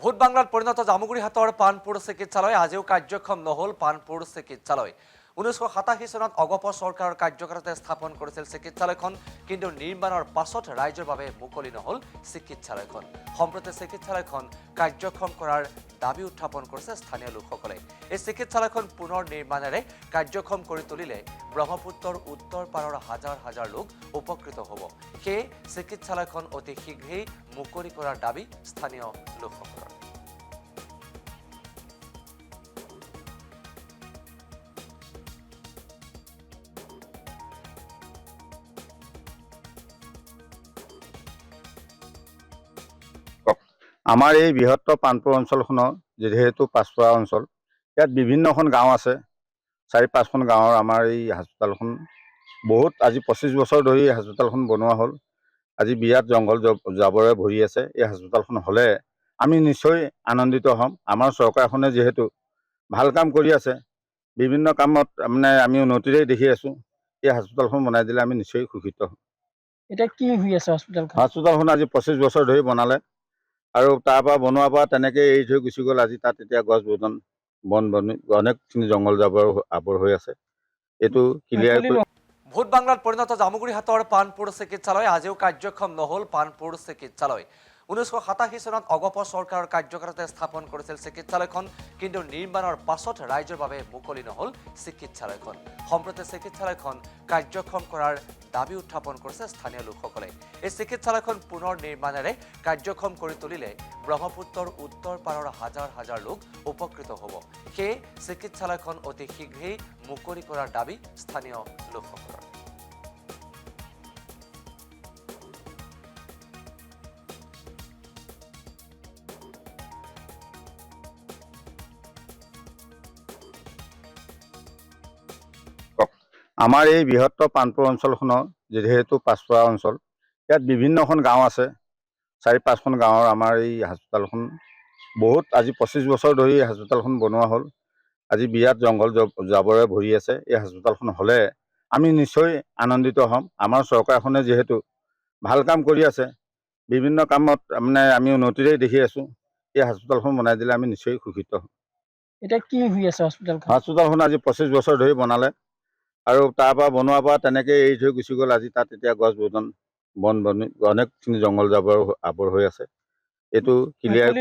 Vote বাংলাত পৰিণত জামুগুৰিহাটৰ পানপুৰ চিকিৎসালয় আজিও কাৰ্যক্ষম নহল। পানপুৰ চিকিৎসালয় 1987 চনত অগপ চৰকাৰৰ কাৰ্যকালতে স্থাপন কৰিছিল চিকিৎসালয়খন, কিন্তু নিৰ্মাণৰ পাছত ৰাইজৰ বাবে মুকলি নহল চিকিৎসালয়খন। সম্প্ৰতি চিকিৎসালয়খন কাৰ্যক্ষম কৰাৰ দাবী উত্থাপন কৰিছে স্থানীয় লোকসকলে। এই চিকিৎসালয়খন পুনৰ নিৰ্মাণেৰে কাৰ্যক্ষম কৰি তুলিলে ব্ৰহ্মপুত্ৰৰ উত্তৰ পাৰৰ হাজাৰ হাজাৰ লোক উপকৃত হ'ব। সেই চিকিৎসালয়খন অতি শীঘ্ৰেই মুকলি কৰাৰ দাবী স্থানীয় লোকসকলৰ। আমাৰ এই বৃহত্তৰ পানপুৰ অঞ্চলখনৰ যিহেতু পাঁচপৰা অঞ্চল, ইয়াত বিভিন্নখন গাঁও আছে। 4-5খন গাঁৱৰ আমাৰ এই হাস্পতালখন বহুত আজি 25 বছৰ ধৰি এই হাস্পতালখন বনোৱা হ'ল। আজি বিৰাট জংঘল জাবৰে ভৰি আছে। এই হাস্পতালখন হ'লে আমি নিশ্চয় আনন্দিত হ'ম। আমাৰ চৰকাৰখনে যিহেতু ভাল কাম কৰি আছে, বিভিন্ন কামত আমি উন্নতিৰে দেখি আছোঁ। এই হাস্পতালখন বনাই দিলে আমি নিশ্চয় সুখীত হ'ম। এটা কি হৈ আছে হাস্পতালখন? হাস্পতালখন আজি 25 বছৰ ধৰি বনালে আৰু তাৰ পৰা বনোৱাৰ পৰা তেনেকৈ এৰি থৈ গুচি গ'ল। আজি তাত এতিয়া গছ বন অনেকখিনি জংঘল জাবৰ আৱৰ হৈ আছে। এইটো ক্লিয়াৰ কৰি ভোট বাংলাত পৰিণত জামুগুৰিহাটৰ পানপুৰ চিকিৎসালয় আজিও কাৰ্যক্ষম নহল। পানপুৰ চিকিৎসালয় 1987 চনত অগপ চৰকাৰৰ কাৰ্যকালতে স্থাপন কৰিছিল চিকিৎসালয়খন, কিন্তু নিৰ্মাণৰ পাছত ৰাইজৰ বাবে মুকলি নহল চিকিৎসালয়খন। সম্প্ৰতি চিকিৎসালয়খন কাৰ্যক্ষম কৰাৰ দাবী উত্থাপন কৰিছে স্থানীয় লোকসকলে। এই চিকিৎসালয়খন পুনৰ নিৰ্মাণেৰে কাৰ্যক্ষম কৰি তুলিলে ব্ৰহ্মপুত্ৰৰ উত্তৰ পাৰৰ হাজাৰ হাজাৰ লোক উপকৃত হ'ব। সেই চিকিৎসালয়খন অতি শীঘ্ৰেই মুকলি কৰাৰ দাবী স্থানীয় লোকসকলৰ। আমাৰ এই বৃহত্তৰ পানপুৰ অঞ্চলখনৰ যিহেতু পাঁচপৰা অঞ্চল, ইয়াত বিভিন্নখন গাঁও আছে। 4-5খন গাঁৱৰ আমাৰ এই হাস্পতালখন বহুত আজি 25 বছৰ ধৰি এই হাস্পতালখন বনোৱা হ'ল। আজি বিৰাট জংঘল জাবৰে ভৰি আছে। এই হাস্পতালখন হ'লে আমি নিশ্চয় আনন্দিত হ'ম। আমাৰ চৰকাৰখনে যিহেতু ভাল কাম কৰি আছে, বিভিন্ন কামত আমি উন্নতিৰে দেখি আছোঁ। এই হাস্পতালখন বনাই দিলে আমি নিশ্চয় সুখীত হ'ম। এটা কি হৈ আছে হাস্পতালখন? হাস্পতালখন আজি 25 বছৰ ধৰি বনালে আৰু তাৰ পৰা বনোৱাৰ পৰা তেনেকৈ এৰি থৈ গুচি গ'ল। আজি তাত এতিয়া গছ অনেকখিনি জংঘল জাবৰ আৱৰ হৈ আছে। এইটো ক্লিয়াৰ কৰি